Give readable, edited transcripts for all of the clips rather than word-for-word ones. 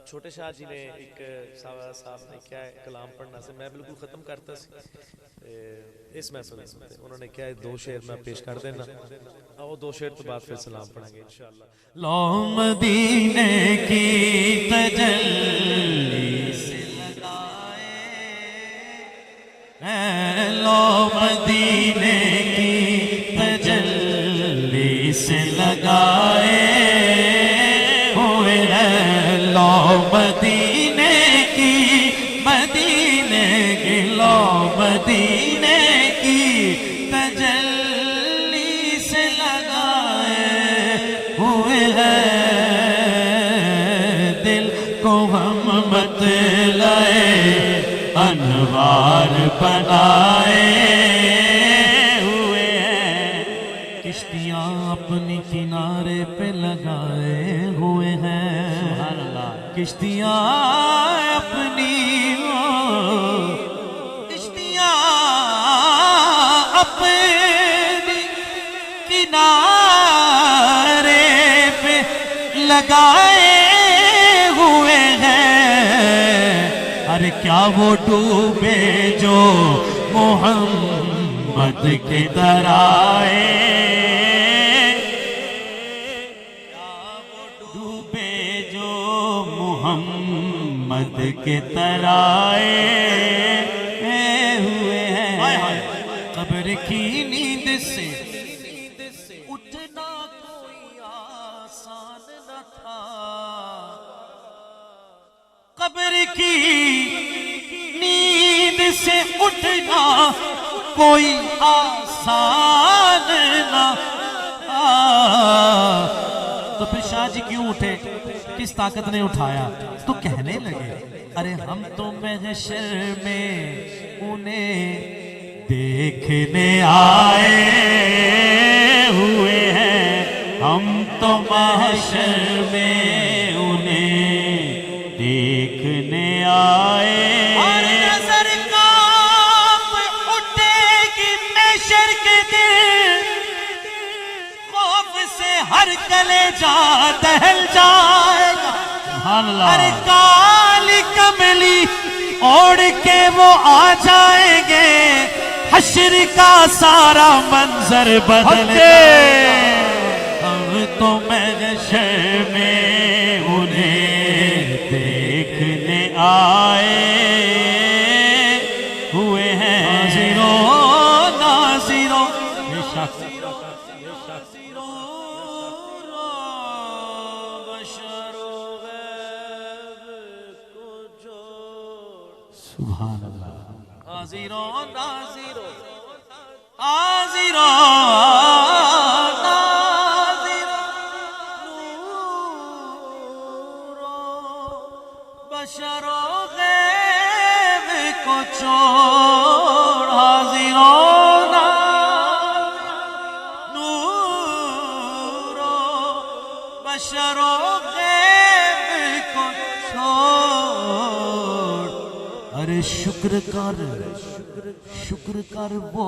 چھوٹے شاہ جی نے ایک صاحب نے کیا ہے کلام پڑھنا سے میں بالکل ختم کرتا سی اس محفل انہوں نے کیا ہے 2 شعر میں پیش کر دینا اور 2 شعر تو بعد پھر سلام پڑھیں گے انشاءاللہ. لو مدینے کی تجلی سے لگائے اے لو مدینے کی تجلی سے لگائے ہوئے ہیں لو مدینے کی لو مدینے کی تجلی سے لگائے ہوئے ہیں دل کو ہم مطلع انوار بنائے ہوئے ہیں کشتیاں اپنی کنارے پہ لگائے ہوئے ہیں سبحان اللہ کشتیاں اپنی اپنی کنارے پہ لگائے ہوئے ہیں ارے کیا وہ ڈوبے جو محمد کے در آئے کیا وہ ڈوبے جو محمد کے در آئے ہوئے ہیں قبر کی نیند سے اٹھنا کوئی آسان نہ تھا قبر کی نیند سے اٹھنا کوئی آسان نہ تھا تو پھر شاہ جی کیوں اٹھے کس طاقت نے اٹھایا تو کہنے لگے ارے ہم تو محشر میں انہیں دیکھنے آئے ہوئے ہیں ہم تو محشر میں انہیں دیکھنے آئے اور نظر کانپ اٹھے گی محشر کے دن خوف سے ہر کلیجہ دہل جائے گا سبحان اللہ ارے کالی کملی اوڑھ کے وہ آ جائیں گے حشر کا سارا منظر بدل ہم تو محشر میں انہیں دیکھنے آئے ہوئے ہیں حاضروں ناظروں سبحان اللہ حاضروں ناظروں حاضروں ناظروں بشر و غیب کو چھوڑ حاضروں نور بشر و غیب کو چھوڑ ارے شکر کر وہ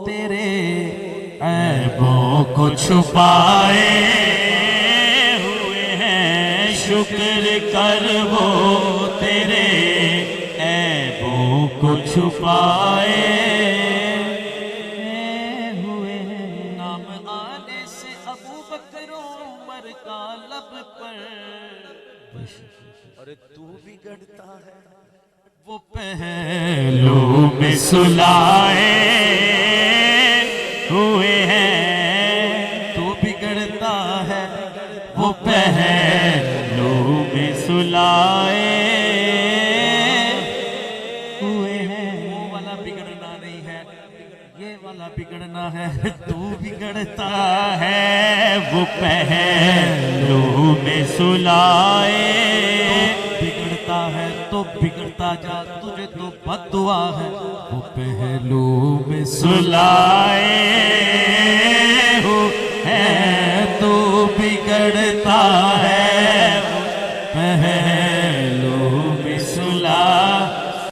تیرے عیبوں کو چھپائے ہوئے ہیں شکر کر وہ تیرے عیبوں کو چھپائے ہوئے ہیں نام آنے سے ابو بکر و عمر کا لب پر اور تو بگڑتا ہے وہ پہلو میں سلائے ہوئے ہیں تو بگڑتا ہے وہ پہلو میں سلائے ہوئے ہیں وہ والا بگڑنا نہیں ہے یہ والا بگڑنا ہے تو بگڑتا ہے وہ پہلو میں سلائے بگڑتا ہے تو بگڑتا جا تجھے تو بد دعا ہے وہ پہلو میں سلائے